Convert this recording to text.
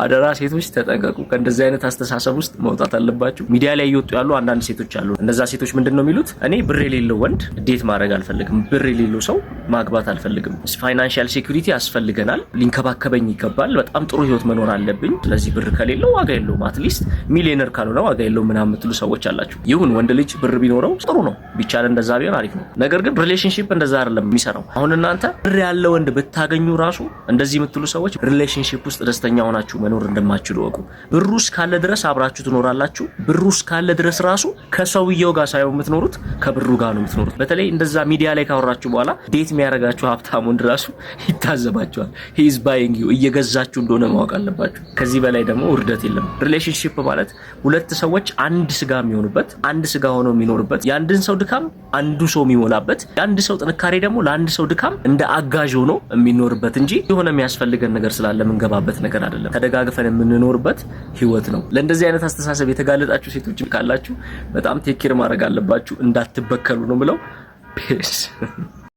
አደራ ሴቶች ተጠንቀቁ። ከእንደዚህ አይነት አስተሳሰብ ውስጥ መውጣት አለባችሁ። ሚዲያ ላይ እየወጡ ያሉ አንዳንድ ሴቶች አሉ። እነዛ ሴቶች ምንድነው የሚሉት? እኔ ብር የሌለው ወንድ ዴት ማድረግ አልፈልግም፣ ብር የሌለው ሰው ማግባት አልፈልግም፣ ፋይናንሻል ሴኩሪቲ ያስፈልገናል፣ ሊንከባከበኝ ይገባል፣ በጣም ጥሩ ህይወት መኖር አለብኝ፣ ስለዚህ ብር ከሌለው ዋጋ የለውም፣ አትሊስት ሚሊዮነር ካልሆነ ዋጋ የለውም ምናምን የምትሉ ሰዎች አላችሁ። ይሁን ወንድ ልጅ ብር ቢኖረው ጥሩ ነው፣ ቢቻል እንደዛ ቢሆን አሪፍ ነው። ነገር ግን ሪሌሽንሺፕ እንደዛ አይደለም የሚሰራው። አሁን እናንተ ብር ያለ ወንድ ብታገኙ ራሱ እንደዚህ የምትሉ ሰዎች ሪሌሽንሺፕ ውስጥ ደስተኛ ሆናችሁ መኖር እንደማትችሉ ወቁ። ብሩ እስካለ ድረስ አብራችሁ ትኖራላችሁ። ብሩ እስካለ ድረስ ራሱ ከሰውየው ጋር ሳይሆን የምትኖሩት ከብሩ ጋር ነው የምትኖሩት። በተለይ እንደዛ ሚዲያ ላይ ካወራችሁ በኋላ ዴት የሚያደርጋችሁ ሀብታም ወንድ ራሱ ይታዘባችኋል። ሂ ኢዝ ባይንግ ዩ፣ እየገዛችሁ እንደሆነ ማወቅ አለባችሁ። ከዚህ በላይ ደግሞ ውርደት የለም። ሪሌሽንሺፕ ማለት ሁለት ሰዎች አንድ ስጋ የሚሆኑበት፣ አንድ ስጋ ሆነው የሚኖሩበት፣ የአንድን ሰው ድካም አንዱ ሰው የሚሞላበት፣ የአንድ ሰው ጥንካሬ ደግሞ ለአንድ ሰው ድካም እንደ አጋዥ ሆኖ የሚኖርበት እንጂ የሆነ የሚያስፈልገን ነገር ስላለ የምንገባበት ነገር አይደለም። ተደጋግፈን የምንኖርበት ህይወት ነው። ለእንደዚህ አይነት አስተሳሰብ የተጋለጣችሁ ሴቶች ካላችሁ በጣም ቴክ ኬር ማድረግ አለባችሁ፣ እንዳትበከሉ ነው ብለው ፒስ